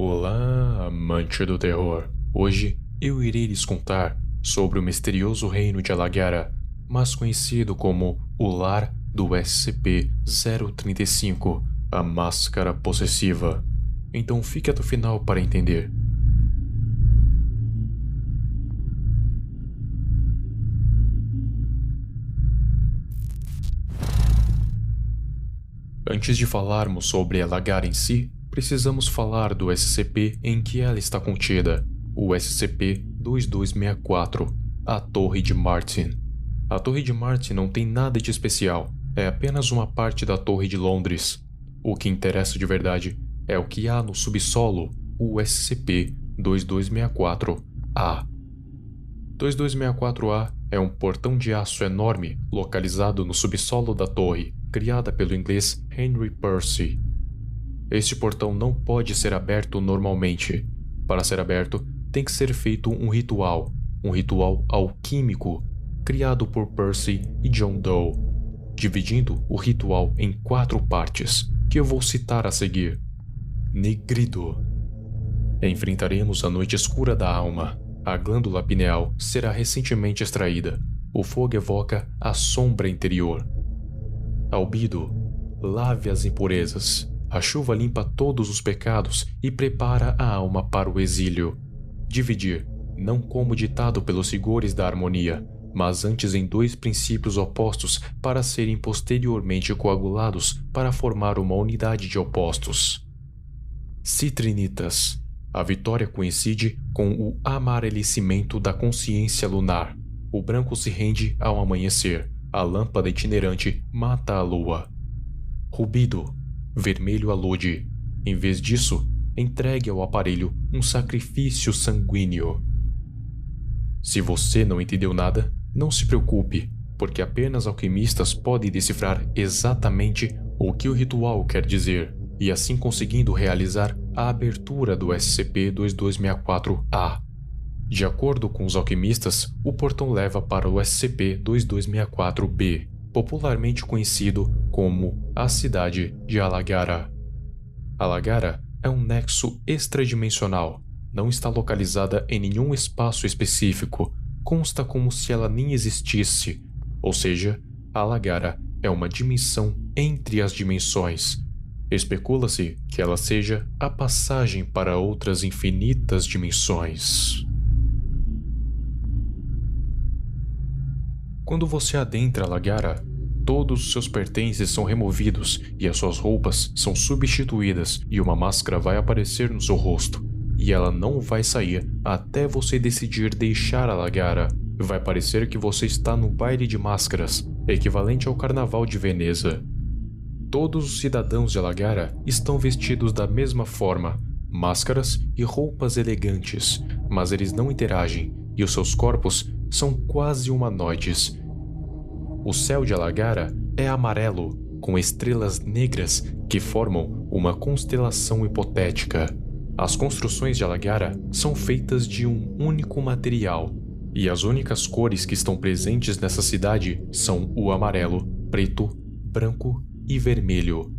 Olá, amante do terror. Hoje eu irei lhes contar sobre o misterioso reino de Alagara, mais conhecido como o lar do SCP-035, a Máscara Possessiva. Então fique até o final para entender. Antes de falarmos sobre Alagara em si, precisamos falar do SCP em que ela está contida, o SCP-2264, a Torre de Martin. A Torre de Martin não tem nada de especial, é apenas uma parte da Torre de Londres. O que interessa de verdade é o que há no subsolo, o SCP-2264-A. 2264-A é um portão de aço enorme localizado no subsolo da torre, criada pelo inglês Henry Percy. Este portão não pode ser aberto normalmente. Para ser aberto, tem que ser feito um ritual alquímico, criado por Percy e John Doe, dividindo o ritual em 4 partes, que eu vou citar a seguir. Negrido. Enfrentaremos a noite escura da alma. A glândula pineal será recentemente extraída. O fogo evoca a sombra interior. Albido. Lave as impurezas. A chuva limpa todos os pecados e prepara a alma para o exílio. Dividir, não como ditado pelos rigores da harmonia, mas antes em 2 princípios opostos para serem posteriormente coagulados para formar uma unidade de opostos. Citrinitas. A vitória coincide com o amarelecimento da consciência lunar. O branco se rende ao amanhecer. A lâmpada itinerante mata a lua. Rubido. Vermelho alude. Em vez disso, entregue ao aparelho um sacrifício sanguíneo. Se você não entendeu nada, não se preocupe, porque apenas alquimistas podem decifrar exatamente o que o ritual quer dizer, e assim conseguindo realizar a abertura do SCP-2264-A. De acordo com os alquimistas, o portão leva para o SCP-2264-B, popularmente conhecido como a cidade de Alagara. Alagara é um nexo extradimensional, não está localizada em nenhum espaço específico, consta como se ela nem existisse, ou seja, Alagara é uma dimensão entre as dimensões. Especula-se que ela seja a passagem para outras infinitas dimensões. Quando você adentra Alagara, todos os seus pertences são removidos e as suas roupas são substituídas e uma máscara vai aparecer no seu rosto. E ela não vai sair até você decidir deixar Alagara. Vai parecer que você está no baile de máscaras, equivalente ao Carnaval de Veneza. Todos os cidadãos de Alagara estão vestidos da mesma forma, máscaras e roupas elegantes, mas eles não interagem e os seus corpos são quase humanoides. O céu de Alagara é amarelo, com estrelas negras que formam uma constelação hipotética. As construções de Alagara são feitas de um único material, e as únicas cores que estão presentes nessa cidade são o amarelo, preto, branco e vermelho.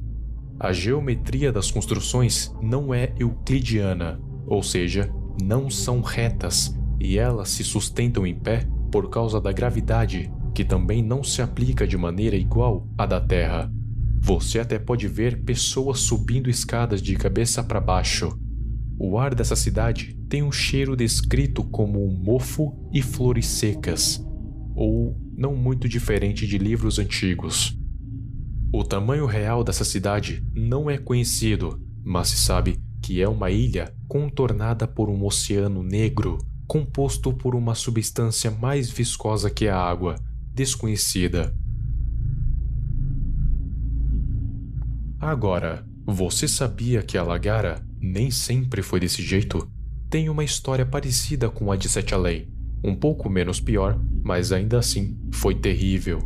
A geometria das construções não é euclidiana, ou seja, não são retas, e elas se sustentam em pé por causa da gravidade, que também não se aplica de maneira igual à da Terra. Você até pode ver pessoas subindo escadas de cabeça para baixo. O ar dessa cidade tem um cheiro descrito como um mofo e flores secas, ou não muito diferente de livros antigos. O tamanho real dessa cidade não é conhecido, mas se sabe que é uma ilha contornada por um oceano negro, composto por uma substância mais viscosa que a água, desconhecida. Agora, você sabia que Alagara nem sempre foi desse jeito? Tem uma história parecida com a de Sete Além, um pouco menos pior, mas ainda assim foi terrível.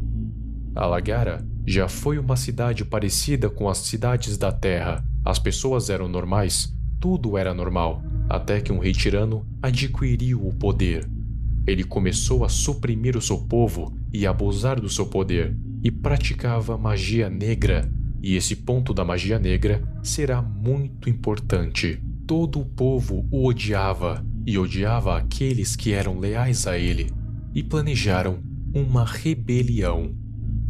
Alagara já foi uma cidade parecida com as cidades da Terra. As pessoas eram normais, tudo era normal, até que um rei tirano adquiriu o poder. Ele começou a suprimir o seu povo e abusar do seu poder, e praticava magia negra, e esse ponto da magia negra será muito importante. Todo o povo o odiava e odiava aqueles que eram leais a ele, e planejaram uma rebelião.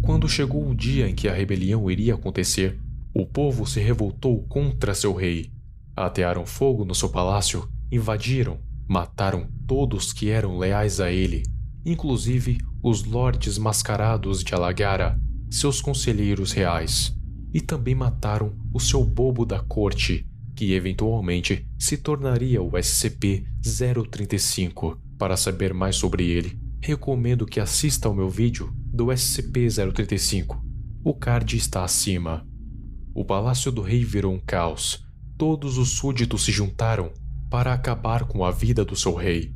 Quando chegou o dia em que a rebelião iria acontecer, o povo se revoltou contra seu rei. Atearam fogo no seu palácio, invadiram, mataram todos que eram leais a ele, inclusive os lordes mascarados de Alagara, seus conselheiros reais, e também mataram o seu bobo da corte, que eventualmente se tornaria o SCP-035. Para saber mais sobre ele, recomendo que assista ao meu vídeo do SCP-035. O card está acima. O palácio do rei virou um caos. Todos os súditos se juntaram para acabar com a vida do seu rei.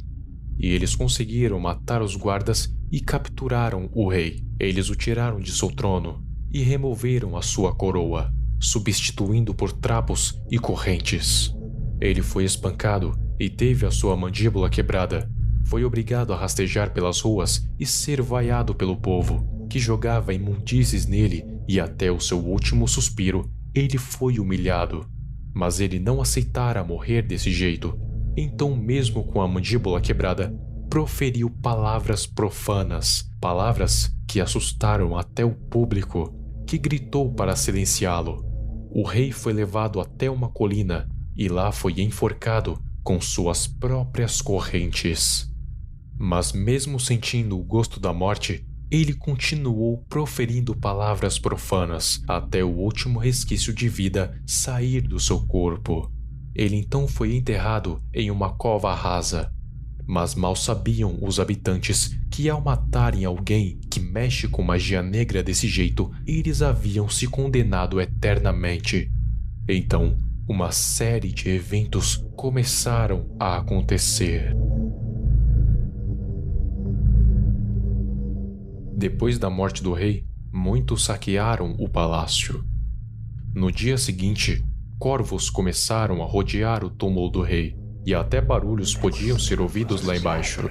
E eles conseguiram matar os guardas e capturaram o rei. Eles o tiraram de seu trono e removeram a sua coroa, substituindo por trapos e correntes. Ele foi espancado e teve a sua mandíbula quebrada. Foi obrigado a rastejar pelas ruas e ser vaiado pelo povo, que jogava imundícies nele, e até o seu último suspiro ele foi humilhado. Mas ele não aceitara morrer desse jeito. Então, mesmo com a mandíbula quebrada, proferiu palavras profanas, palavras que assustaram até o público, que gritou para silenciá-lo. O rei foi levado até uma colina e lá foi enforcado com suas próprias correntes. Mas mesmo sentindo o gosto da morte, ele continuou proferindo palavras profanas até o último resquício de vida sair do seu corpo. Ele então foi enterrado em uma cova rasa. Mas mal sabiam os habitantes que ao matarem alguém que mexe com magia negra desse jeito, eles haviam se condenado eternamente. Então, uma série de eventos começaram a acontecer. Depois da morte do rei, muitos saquearam o palácio. No dia seguinte, corvos começaram a rodear o túmulo do rei, e até barulhos podiam ser ouvidos lá embaixo.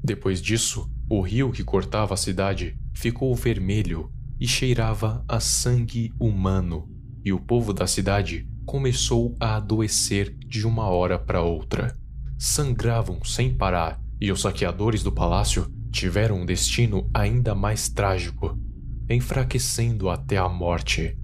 Depois disso, o rio que cortava a cidade ficou vermelho e cheirava a sangue humano, e o povo da cidade começou a adoecer de uma hora para outra. Sangravam sem parar, e os saqueadores do palácio tiveram um destino ainda mais trágico, enfraquecendo até a morte.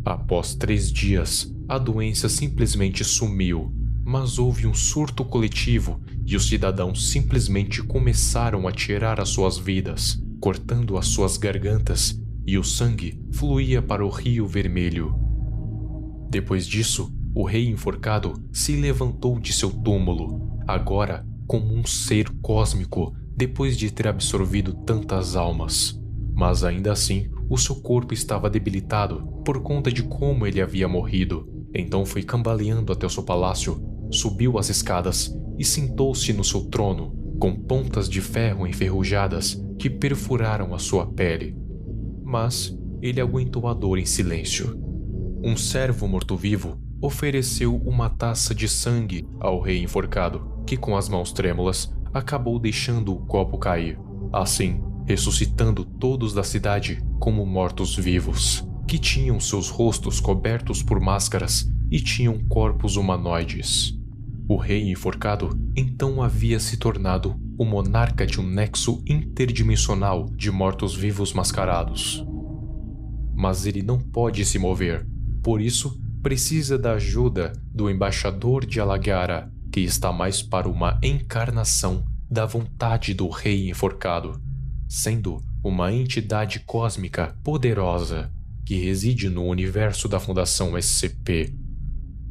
Após 3 dias, a doença simplesmente sumiu, mas houve um surto coletivo e os cidadãos simplesmente começaram a tirar as suas vidas, cortando as suas gargantas, e o sangue fluía para o Rio Vermelho. Depois disso, o rei enforcado se levantou de seu túmulo, agora como um ser cósmico, depois de ter absorvido tantas almas. Mas ainda assim, o seu corpo estava debilitado por conta de como ele havia morrido. Então foi cambaleando até o seu palácio, subiu as escadas e sentou-se no seu trono, com pontas de ferro enferrujadas que perfuraram a sua pele. Mas ele aguentou a dor em silêncio. Um servo morto-vivo ofereceu uma taça de sangue ao rei enforcado, que com as mãos trêmulas acabou deixando o copo cair. Assim, ressuscitando todos da cidade como mortos-vivos, que tinham seus rostos cobertos por máscaras e tinham corpos humanoides. O rei enforcado então havia se tornado o monarca de um nexo interdimensional de mortos-vivos mascarados. Mas ele não pode se mover, por isso precisa da ajuda do embaixador de Alagara, que está mais para uma encarnação da vontade do rei enforcado, sendo uma entidade cósmica poderosa que reside no universo da Fundação SCP.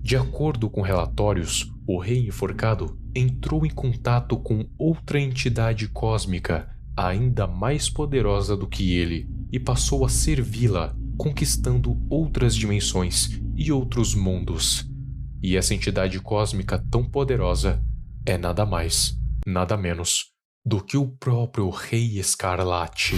De acordo com relatórios, o rei enforcado entrou em contato com outra entidade cósmica ainda mais poderosa do que ele e passou a servi-la, conquistando outras dimensões e outros mundos. E essa entidade cósmica tão poderosa é nada mais, nada menos do que o próprio Rei Escarlate.